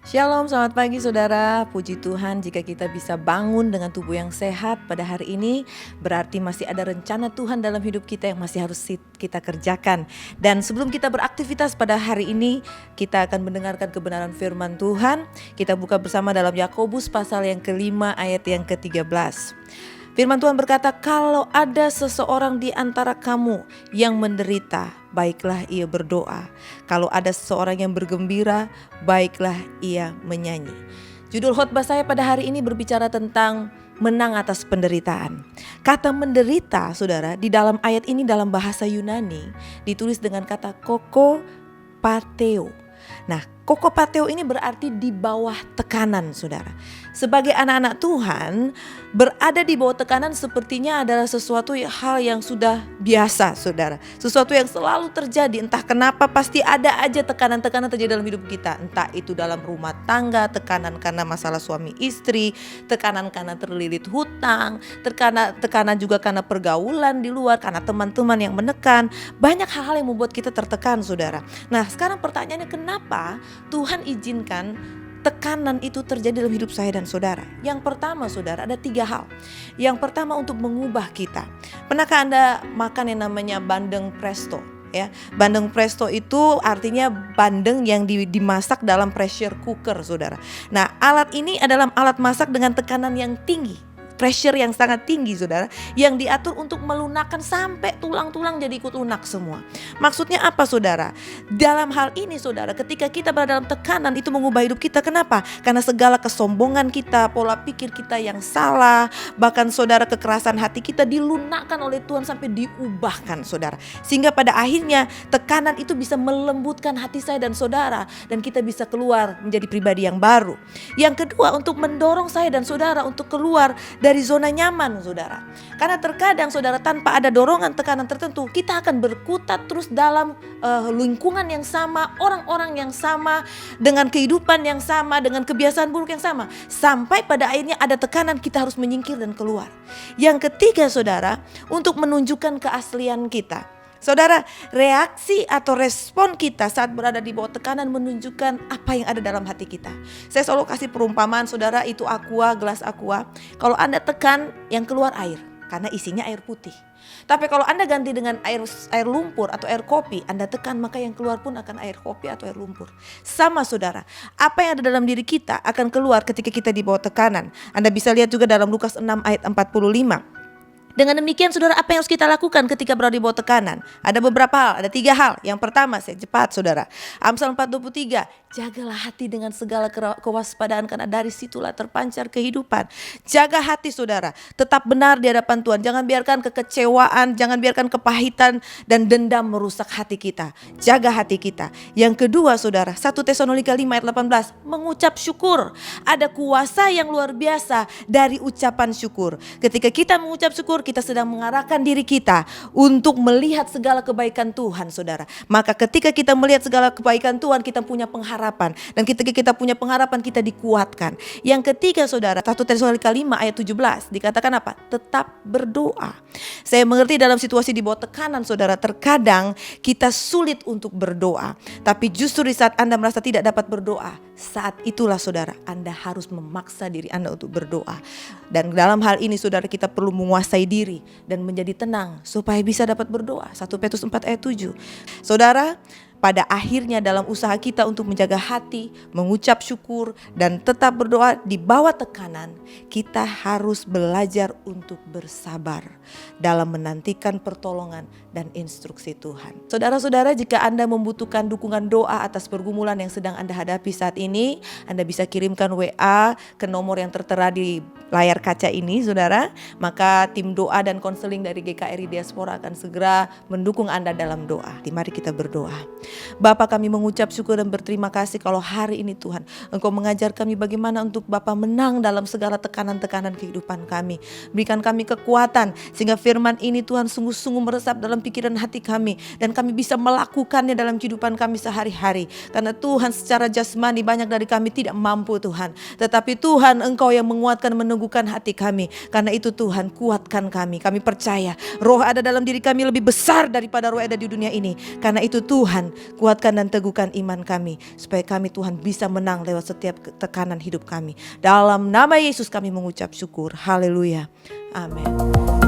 Shalom, selamat pagi saudara. Puji Tuhan jika kita bisa bangun dengan tubuh yang sehat pada hari ini, berarti masih ada rencana Tuhan dalam hidup kita yang masih harus kita kerjakan. Dan sebelum kita beraktivitas pada hari ini, kita akan mendengarkan kebenaran firman Tuhan. Kita buka bersama dalam Yakobus pasal yang kelima ayat yang ke-13. Firman Tuhan berkata, kalau ada seseorang di antara kamu yang menderita, baiklah ia berdoa. Kalau ada seseorang yang bergembira, baiklah ia menyanyi. Judul khotbah saya pada hari ini berbicara tentang menang atas penderitaan. Kata menderita, saudara, di dalam ayat ini dalam bahasa Yunani ditulis dengan kata koko pateo. Nah, koko pateo ini berarti di bawah tekanan, saudara. Sebagai anak-anak Tuhan, berada di bawah tekanan sepertinya adalah sesuatu hal yang sudah biasa, saudara. Sesuatu yang selalu terjadi, entah kenapa pasti ada aja tekanan-tekanan terjadi dalam hidup kita. Entah itu dalam rumah tangga, tekanan karena masalah suami istri, tekanan karena terlilit hutang, tekanan juga karena pergaulan di luar, karena teman-teman yang menekan. Banyak hal-hal yang membuat kita tertekan, saudara. Nah, sekarang pertanyaannya, kenapa Tuhan izinkan tekanan itu terjadi dalam hidup saya dan saudara? Yang pertama, saudara, ada 3 hal. Yang pertama, untuk mengubah kita. Pernahkah Anda makan yang namanya bandeng presto? Ya, bandeng presto itu artinya bandeng yang dimasak dalam pressure cooker, saudara. Nah, alat ini adalah alat masak dengan tekanan yang tinggi, pressure yang sangat tinggi, saudara, yang diatur untuk melunakkan sampai tulang-tulang jadi ikut lunak semua. Maksudnya apa, saudara? Dalam hal ini, saudara, ketika kita berada dalam tekanan, itu mengubah hidup kita. Kenapa? Karena segala kesombongan kita, pola pikir kita yang salah, bahkan saudara kekerasan hati kita dilunakkan oleh Tuhan sampai diubahkan, saudara. Sehingga pada akhirnya tekanan itu bisa melembutkan hati saya dan saudara, dan kita bisa keluar menjadi pribadi yang baru. Yang kedua, untuk mendorong saya dan saudara untuk keluar dari zona nyaman, saudara. Karena terkadang, saudara, tanpa ada dorongan tekanan tertentu, kita akan berkutat terus dalam lingkungan yang sama, orang-orang yang sama, dengan kehidupan yang sama, dengan kebiasaan buruk yang sama. Sampai pada akhirnya ada tekanan, kita harus menyingkir dan keluar. Yang ketiga, saudara, untuk menunjukkan keaslian kita. Saudara, reaksi atau respon kita saat berada di bawah tekanan menunjukkan apa yang ada dalam hati kita. Saya selalu kasih perumpamaan, saudara, itu aqua, gelas aqua. Kalau Anda tekan, yang keluar air, karena isinya air putih. Tapi kalau Anda ganti dengan air lumpur atau air kopi, Anda tekan, maka yang keluar pun akan air kopi atau air lumpur. Sama, saudara, apa yang ada dalam diri kita akan keluar ketika kita di bawah tekanan. Anda bisa lihat juga dalam Lukas 6 ayat 45. Dengan demikian, saudara, apa yang harus kita lakukan ketika berada di bawah tekanan? Ada beberapa hal, ada 3 hal. Yang pertama, saya cepat, saudara. Amsal 4:23, jagalah hati dengan segala kewaspadaan, karena dari situlah terpancar kehidupan. Jaga hati, saudara, tetap benar di hadapan Tuhan. Jangan biarkan kekecewaan, jangan biarkan kepahitan dan dendam merusak hati kita. Jaga hati kita. Yang kedua, saudara, 1 Tesalonika 5 ayat 18, mengucap syukur. Ada kuasa yang luar biasa dari ucapan syukur. Ketika kita mengucap syukur, kita sedang mengarahkan diri kita untuk melihat segala kebaikan Tuhan, saudara. Maka ketika kita melihat segala kebaikan Tuhan, kita punya pengharapan. Dan ketika kita punya pengharapan, kita dikuatkan. Yang ketiga, saudara, 1 Tesalonika 5 ayat 17 dikatakan apa? Tetap berdoa. Saya mengerti dalam situasi di bawah tekanan, saudara, terkadang kita sulit untuk berdoa. Tapi justru di saat Anda merasa tidak dapat berdoa, saat itulah, saudara, Anda harus memaksa diri Anda untuk berdoa. Dan dalam hal ini, saudara, kita perlu menguasai diri dan menjadi tenang supaya bisa dapat berdoa. 1 Petrus 4 ayat 7. Saudara, pada akhirnya dalam usaha kita untuk menjaga hati, mengucap syukur, dan tetap berdoa di bawah tekanan, kita harus belajar untuk bersabar dalam menantikan pertolongan dan instruksi Tuhan. Saudara-saudara, jika Anda membutuhkan dukungan doa atas pergumulan yang sedang Anda hadapi saat ini, Anda bisa kirimkan WA ke nomor yang tertera di layar kaca ini, saudara. Maka tim doa dan konseling dari GKRI Diaspora akan segera mendukung Anda dalam doa. Mari kita berdoa. Bapa, kami mengucap syukur dan berterima kasih kalau hari ini, Tuhan, Engkau mengajar kami bagaimana untuk Bapa menang dalam segala tekanan-tekanan kehidupan kami. Berikan kami kekuatan sehingga firman ini, Tuhan, sungguh-sungguh meresap dalam pikiran hati kami, dan kami bisa melakukannya dalam kehidupan kami sehari-hari. Karena Tuhan, secara jasmani banyak dari kami tidak mampu, Tuhan. Tetapi Tuhan, Engkau yang menguatkan, meneguhkan hati kami. Karena itu, Tuhan, kuatkan kami. Kami percaya roh ada dalam diri kami lebih besar daripada roh ada di dunia ini. Karena itu, Tuhan, Kuatkan dan teguhkan iman kami, supaya kami Tuhan bisa menang lewat setiap tekanan hidup kami. Dalam nama Yesus kami mengucap syukur. Haleluya. Amin.